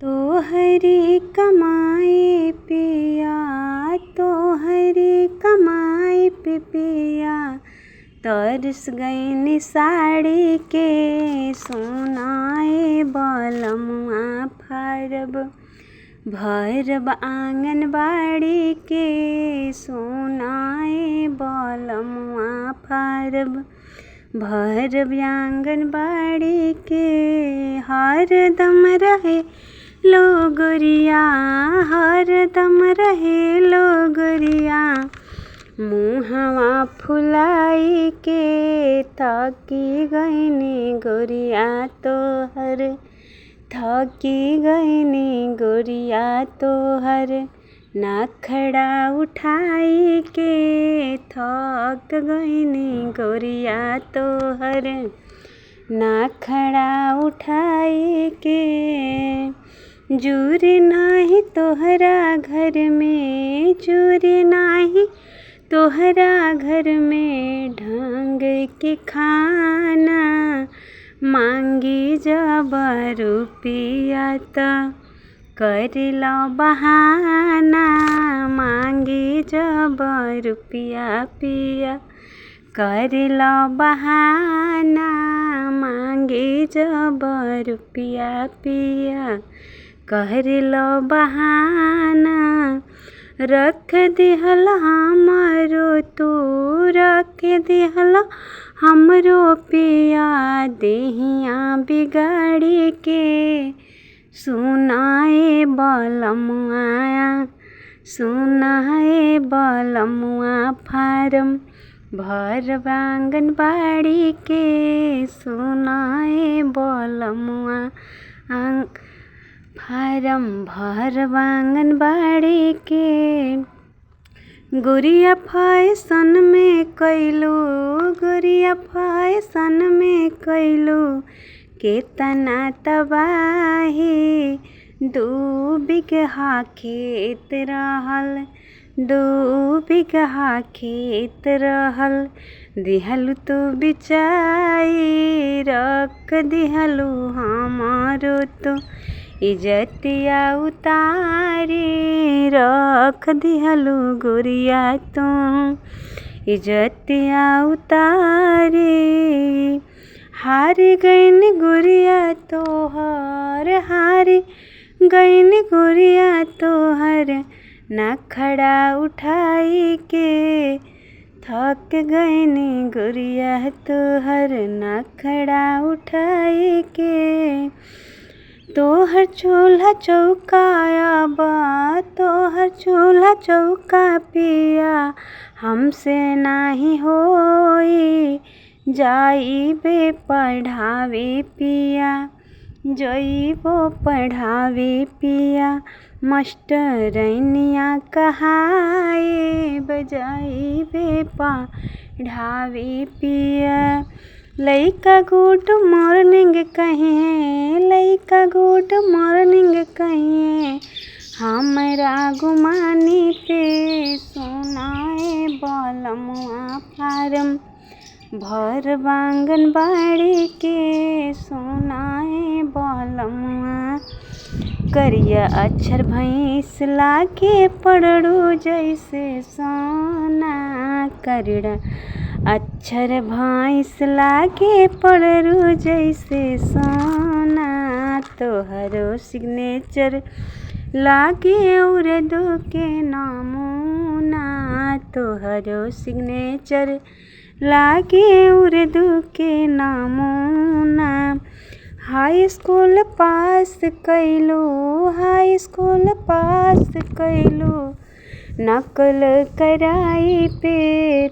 तोहरी कमाई पिया, तोहरी कमाई पे पिया, तरस गईनी साड़ी के सोनाए बलमुआ फारब, भरब आंगनबाड़ी के सोनाए बलमुआ फारब, भरब आंगनबाड़ी के हरदम रहे लोगरिया, हरदम रहे लोगरिया, मुहवा फुलाई के थकी गईनी गोरिया तोहर, थकी गईनी गोरिया तोहर, नखड़ा उठाई के थक गईनी गोरिया तोहर, नखड़ा उठाई के। जुरे नाही तोहरा घर में, जुरे नाही तोहरा घर में, ढंग के खाना मांगी जब रुपिया त करेला बहाना, मांगी जब रुपिया पिया करेला बहाना, मांगे जब रुपिया पिया करेला बहाना, रख दिहल हमरो तू, रख दिहल हमरो पिया, देहिया बिगाड़ी के सुनाए बलमुआ, सुनाए बलमुआ फारम, भरब आंगनबाड़ी के सुनाए बलमुआ फारम, भरब आंगनबाड़ी के। गुड़िया फैशन में कैलू, गुड़िया फैशन में कैलू, केतना तबाही, 2 बिगहा खेत रहल, 2 बिगहा खेत रहल, दिहलु तो बिचाई, रख दिहलु हमारो तो इजतिया उतारी, रख दिहलु गोरिया तो इजतिया उतारी, हार गईन गोरिया तोहर, हार गईन गोरिया तोहर, नखड़ा उठाई के थक गईनी गोरिया तोहर, नखड़ा उठाई के। तोहर चूल्हा चौकाया बा, तोहर चूल्हा चौका पिया, हमसे नाही होई, जाइबे पढ़ावे पिया, जइबो पढ़ावे पिया, मास्टरनिया कहाए बजाइबे पढ़ावे पिया, लइका गुड मॉर्निंग कहिए, लइका गुड मॉर्निंग कहिए, हमरा गुमानी पे सुनाए बलमुआ फारम, भरब आंगनबाड़ी के सुनाए बलमुआ, करिया अक्षर भैंस लागे पड़ड़ू जैसे सोना, करिया अक्षर भैंस लागे पड़ड़ू जैसे सोना, तोहरो सिग्नेचर लागे उर्दू के नमूना, तोहरो सिग्नेचर लागे उर्दू के नमूना, हाई स्कूल पास कैलू, हाई स्कूल पास कैलू, नकल कराई पे